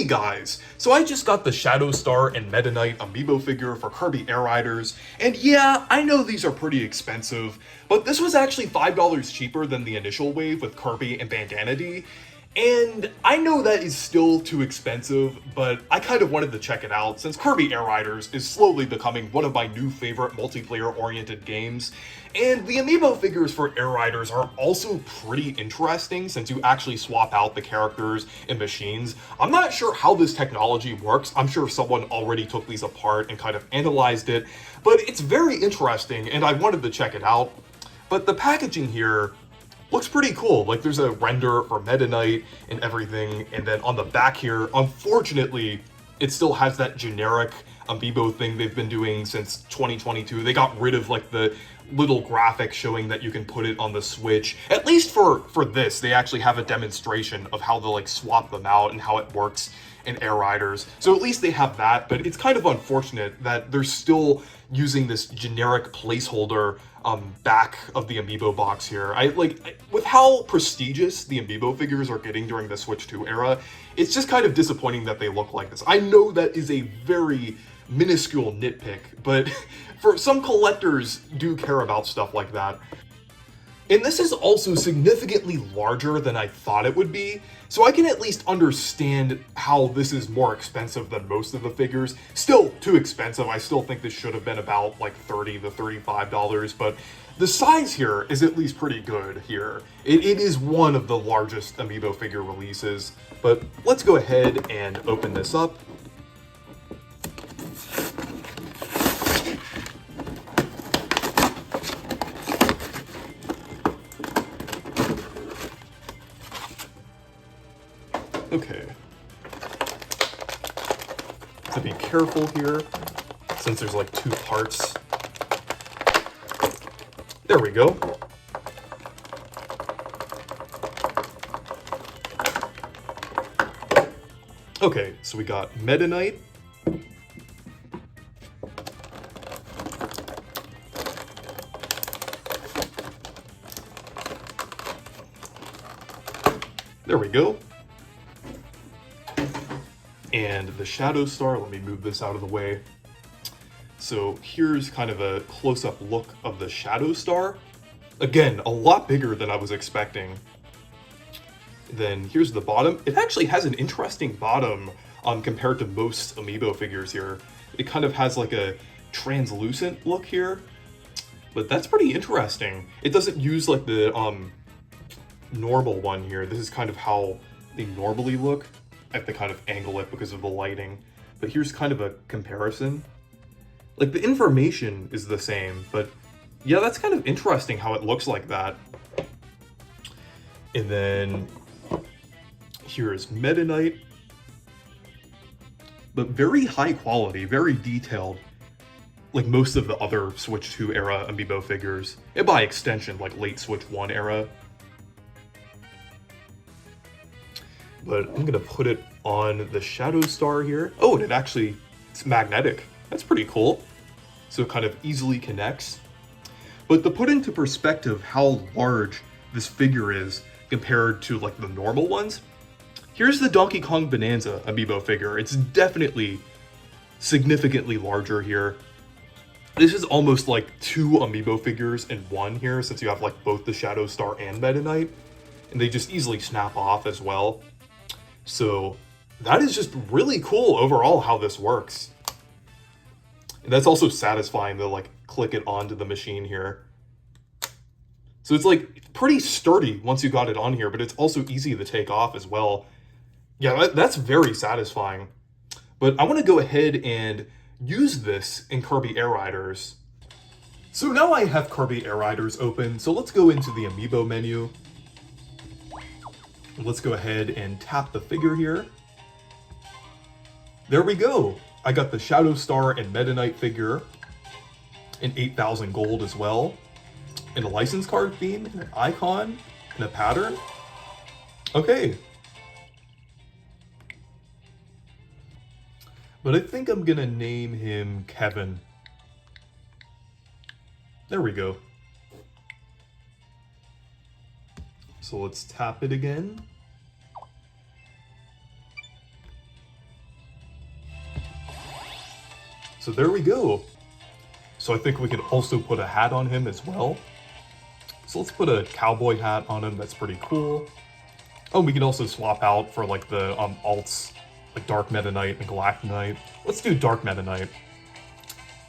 guys, so I just got the Shadow Star and Meta Knight amiibo figure for Kirby Air Riders, and yeah, I know these are pretty expensive, but this was actually $5 cheaper than the initial wave with Kirby and Bandana D, and I know that is still too expensive, but I kind of wanted to check it out since Kirby Air Riders is slowly becoming one of my new favorite multiplayer-oriented games. And the amiibo figures for Air Riders are also pretty interesting since you actually swap out the characters and machines. I'm not sure how this technology works. I'm sure someone already took these apart and kind of analyzed it, but it's very interesting and I wanted to check it out. But the packaging here looks pretty cool. Like, there's a render for Meta Knight and everything, and then on the back here, unfortunately, it still has that generic amiibo thing they've been doing since 2022. They got rid of like the little graphic showing that you can put it on the Switch. At least for this, they actually have a demonstration of how to like swap them out and how it works in Air Riders. So at least they have that, but it's kind of unfortunate that they're still using this generic placeholder back of the amiibo box here. With how prestigious the amiibo figures are getting during the Switch 2 era, it's just kind of disappointing that they look like this. I know that is a very minuscule nitpick, but for some collectors do care about stuff like that. And this is also significantly larger than I thought it would be, so I can at least understand how this is more expensive than most of the figures. Still too expensive. I still think this should have been about like $30 to $35, but the size here is at least pretty good here. It is one of the largest amiibo figure releases, but let's go ahead and open this up. Okay, to be careful here, since there's like two parts. There we go. Okay, so we got Meta Knight. There we go. And the Shadow Star, let me move this out of the way. So here's kind of a close-up look of the Shadow Star. Again, a lot bigger than I was expecting. Then here's the bottom. It actually has an interesting bottom compared to most amiibo figures here. It kind of has like a translucent look here, but that's pretty interesting. It doesn't use like the normal one here. This is kind of how they normally look. I have to kind of angle it because of the lighting, but here's kind of a comparison. Like, the information is the same, but yeah, that's kind of interesting how it looks like that. And then here's Meta Knight, but very high quality, very detailed, like most of the other Switch 2 era amiibo figures, and by extension, like late Switch 1 era. But I'm gonna put it on the Shadow Star here. Oh, and it's magnetic. That's pretty cool. So it kind of easily connects. But to put into perspective how large this figure is compared to like the normal ones, here's the Donkey Kong Bonanza amiibo figure. It's definitely significantly larger here. This is almost like two amiibo figures in one here, since you have like both the Shadow Star and Meta Knight, and they just easily snap off as well. So that is just really cool overall how this works. And that's also satisfying to like click it onto the machine here. So it's like pretty sturdy once you got it on here, but it's also easy to take off as well. Yeah, that's very satisfying. But I want to go ahead and use this in Kirby Air Riders. So now I have Kirby Air Riders open, so let's go into the Amiibo menu. Let's go ahead and tap the figure here. There we go. I got the Shadow Star and Meta Knight figure, and 8,000 gold as well, and a license card theme, and an icon, and a pattern. Okay. But I think I'm gonna name him Kevin. There we go. So let's tap it again. So there we go. So I think we could also put a hat on him as well. So let's put a cowboy hat on him. That's pretty cool. Oh, we can also swap out for like the alts, like Dark Meta Knight and Galactic Knight. Let's do Dark Meta Knight.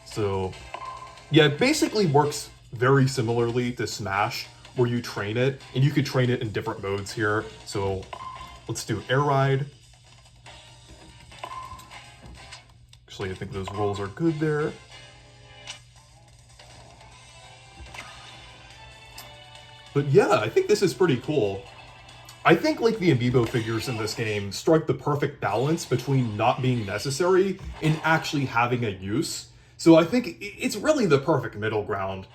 So yeah, it basically works very similarly to Smash, where you train it, and you could train it in different modes here. So let's do Air Ride. Actually, I think those rolls are good there. But yeah, I think this is pretty cool. I think like the Amiibo figures in this game strike the perfect balance between not being necessary and actually having a use. So I think it's really the perfect middle ground.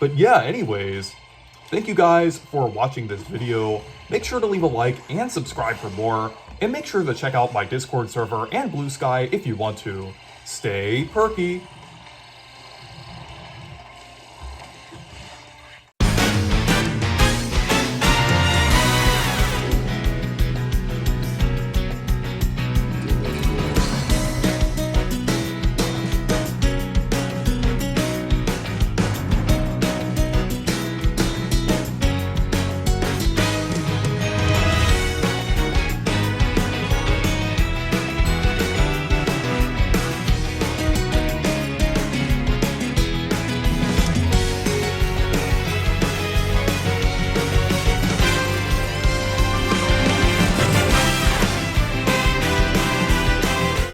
But yeah, anyways, thank you guys for watching this video. Make sure to leave a like and subscribe for more, and make sure to check out my Discord server and Blue Sky if you want to. Stay perky!